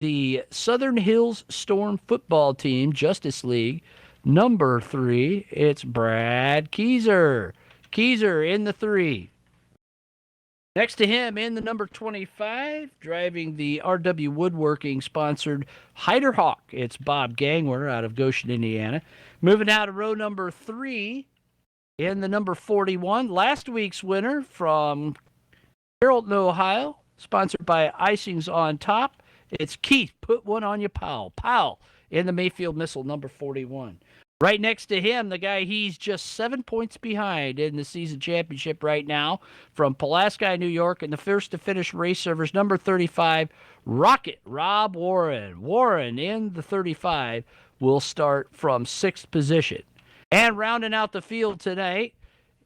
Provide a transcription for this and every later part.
the Southern Hills Storm football team, Justice League, number 3. It's Brad Keyser. Keyser in the 3. Next to him in the number 25, driving the RW Woodworking sponsored Hyder Hawk. It's Bob Gangwer out of Goshen, Indiana. Moving out of row number 3 in the number 41, last week's winner from Carrollton, Ohio, sponsored by Icings on Top. It's Keith. Put one on you, Powell. Powell in the Mayfield Missile, number 41. Right next to him, the guy he's just 7 points behind in the season championship right now from Pulaski, New York, and the first to finish race servers, number 35, Rocket Rob Warren. Warren in the 35 will start from 6th position. And rounding out the field tonight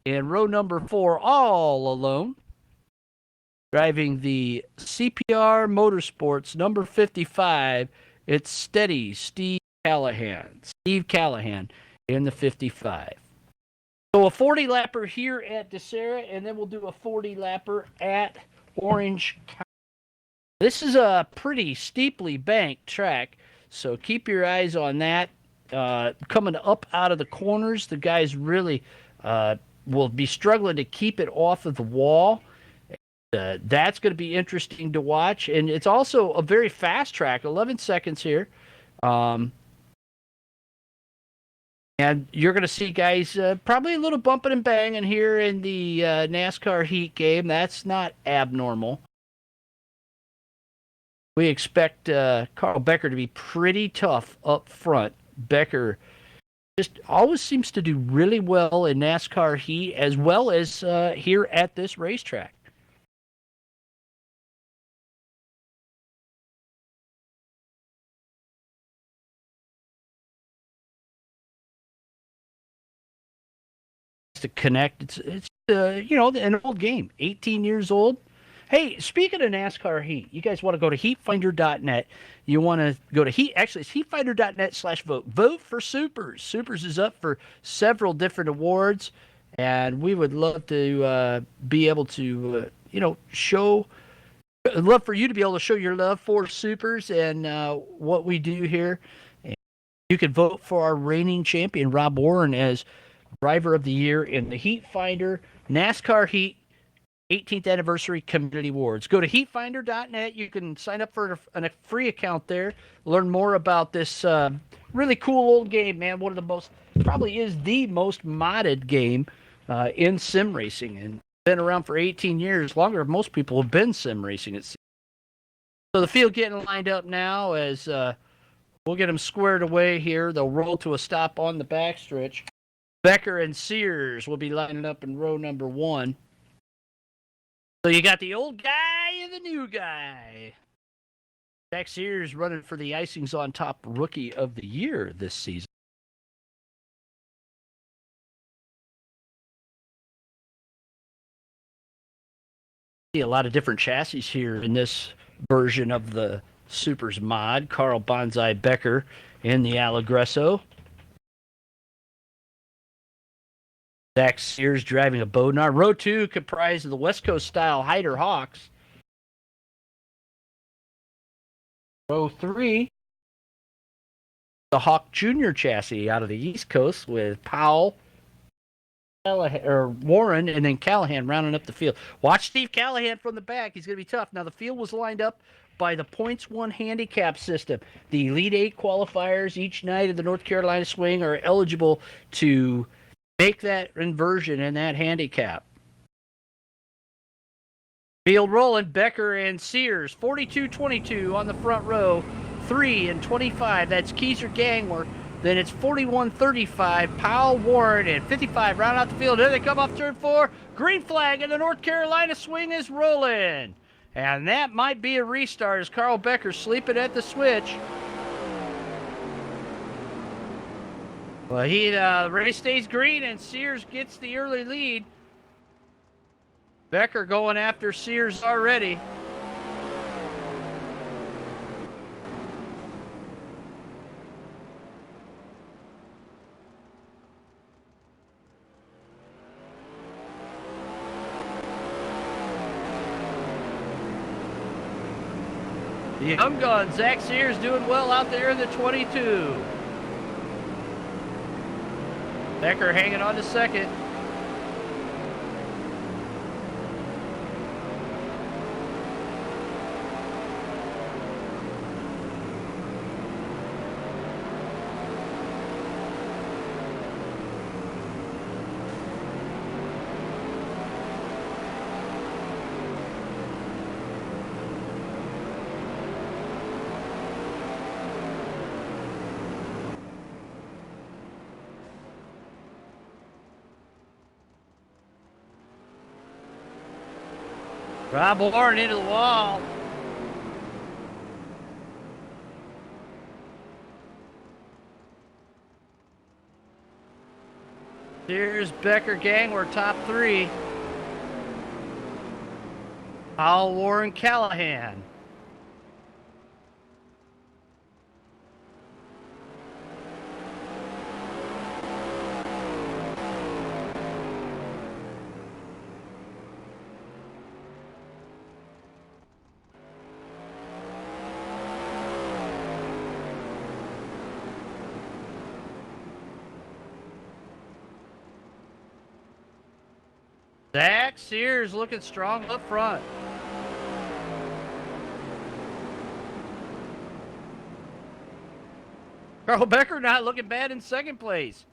in row number 4, all alone, driving the CPR Motorsports, number 55, it's Steady Steve Callahan. Steve Callahan in the 55. So a 40-lapper here at Dasera, and then we'll do a 40-lapper at Orange County. This is a pretty steeply banked track, so keep your eyes on that. Coming up out of the corners, the guys really will be struggling to keep it off of the wall. That's going to be interesting to watch. And it's also a very fast track, 11 seconds here. And you're going to see guys probably a little bumping and banging here in the NASCAR Heat game. That's not abnormal. We expect Carl Becker to be pretty tough up front. Becker just always seems to do really well in NASCAR Heat as well as here at this racetrack. To connect. It's an old game, 18 years old. Hey, speaking of NASCAR Heat, you guys want to go to heatfinder.net. You want to go to it's heatfinder.net/vote. Vote for Supers. Supers is up for several different awards, and we would love to be able to, I'd love for you to be able to show your love for Supers and what we do here. And you can vote for our reigning champion, Rob Warren, as Driver of the Year in the Heat Finder NASCAR Heat 18th Anniversary Community Awards. Go to heatfinder.net. You can sign up for a free account there. Learn more about this really cool old game, man. Probably is the most modded game in sim racing, and been around for 18 years, longer than most people have been sim racing. So the field getting lined up now as we'll get them squared away here. They'll roll to a stop on the backstretch. Becker and Sears will be lining up in row number 1. So you got the old guy and the new guy. Jack Sears running for the Icings on Top Rookie of the Year this season. See a lot of different chassis here in this version of the Supers mod. Carl Bonsai Becker in the Allegresso. Zach Sears driving a Bodnar. Row 2 comprised of the West Coast style Hyder Hawks. Row 3, the Hawk Jr. chassis out of the East Coast with Powell, Warren, and then Callahan rounding up the field. Watch Steve Callahan from the back. He's going to be tough. Now, the field was lined up by the Points One handicap system. The Elite 8 qualifiers each night of the North Carolina Swing are eligible to make that inversion in that handicap. Field rolling, Becker and Sears, 42-22 on the front row, 3 and 25. That's Keyser Gangler. Then it's 41-35, Powell, Warren, and 55 round out the field. Here they come off turn 4. Green flag, and the North Carolina Swing is rolling. And that might be a restart as Carl Becker sleeping at the switch. Well, the race stays green, and Sears gets the early lead. Becker going after Sears already. The young gun, Zach Sears, doing well out there in the 22. Becker hanging on to second. Rob Warren into the wall. Here's Becker gang, we're top three. Powell, Warren, Callahan. Zach Sears looking strong up front. Carl Becker not looking bad in second place.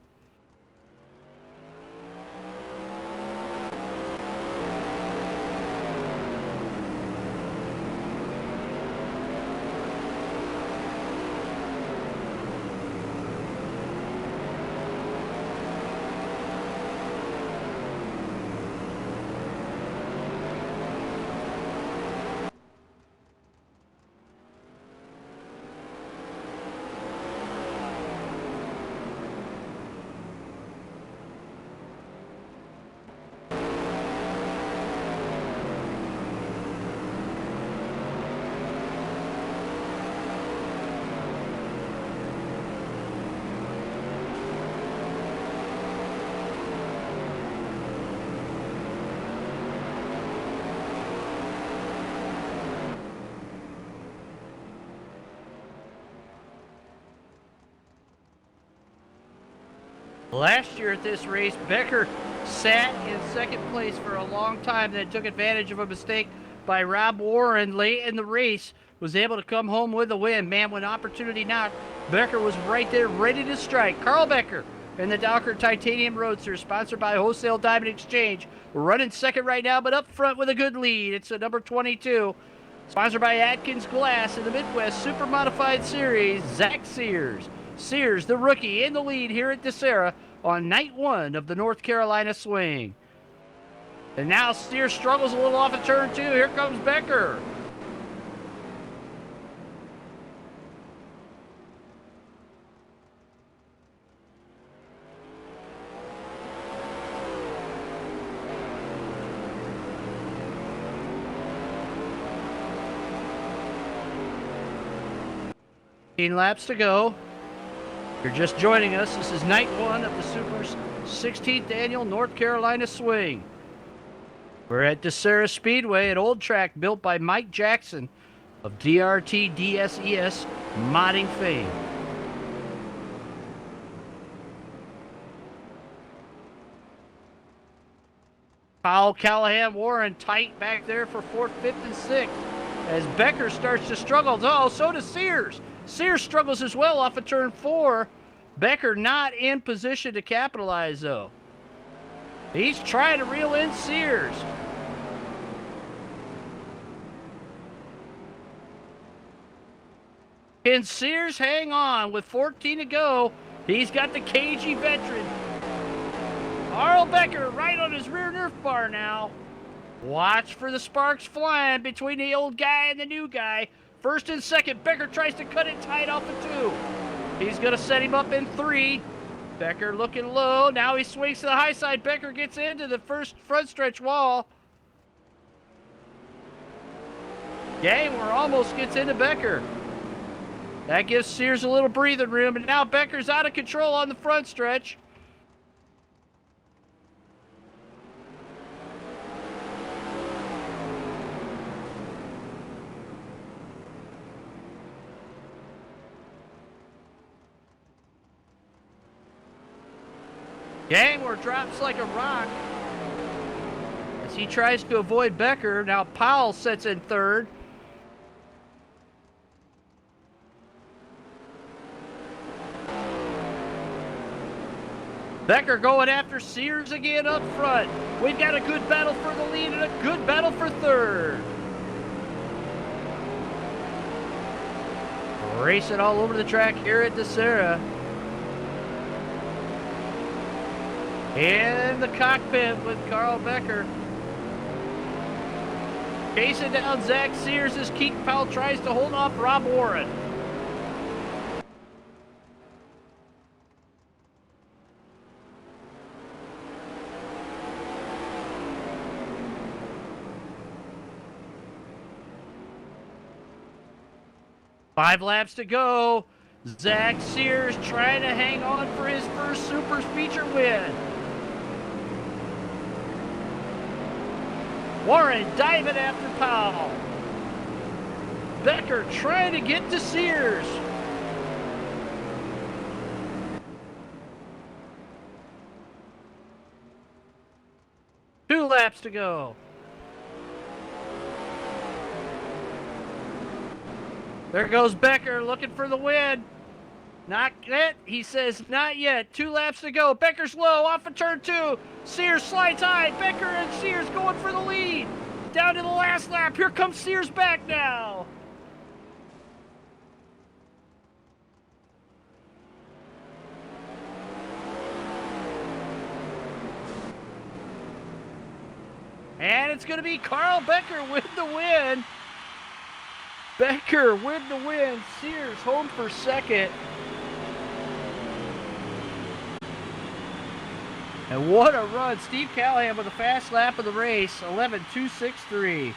Last year at this race, Becker sat in second place for a long time, then took advantage of a mistake by Rob Warren late in the race, was able to come home with a win. Man, when opportunity knocked, Becker was right there ready to strike. Carl Becker in the Docker Titanium Roadster, sponsored by Wholesale Diamond Exchange. We're running second right now, but up front with a good lead. It's a number 22, sponsored by Atkins Glass in the Midwest Supermodified Series, Zach Sears. Sears, the rookie, in the lead here at Dasera on night one of the North Carolina Swing. And now Sears struggles a little off of turn two. Here comes Becker. Laps to go. You're just joining us. This is night one of the Super's 16th annual North Carolina Swing. We're at Dasera Speedway, an old track built by Mike Jackson of DRT DSES modding fame. Powell, Callahan, Warren tight back there for fourth, fifth, and sixth as Becker starts to struggle. Oh, so does Sears. Sears struggles as well off of turn four. Becker not in position to capitalize, though. He's trying to reel in Sears. Can Sears hang on with 14 to go? He's got the cagey veteran Carl Becker right on his rear Nerf bar now. Watch for the sparks flying between the old guy and the new guy. First and second, Becker tries to cut it tight off of two. He's going to set him up in three. Becker looking low. Now he swings to the high side. Becker gets into the first front stretch wall. Gangler almost gets into Becker. That gives Sears a little breathing room, and now Becker's out of control on the front stretch. Gangler drops like a rock as he tries to avoid Becker. Now Powell sits in third. Becker going after Sears again up front. We've got a good battle for the lead and a good battle for third. Racing all over the track here at Dasera. In the cockpit with Carl Becker. Chasing down Zach Sears as Keaton Powell tries to hold off Rob Warren. Five laps to go. Zach Sears trying to hang on for his first Super Feature win. Warren diving after Powell. Becker trying to get to Sears. Two laps to go. There goes Becker looking for the win. Not yet. He says not yet. 2 laps to go. Becker's low off of turn 2. Sears slides high. Becker and Sears going for the lead. Down to the last lap. Here comes Sears back now. And it's going to be Carl Becker with the win. Becker with the win. Sears home for second. And what a run. Steve Callahan with a fast lap of the race. 11.263.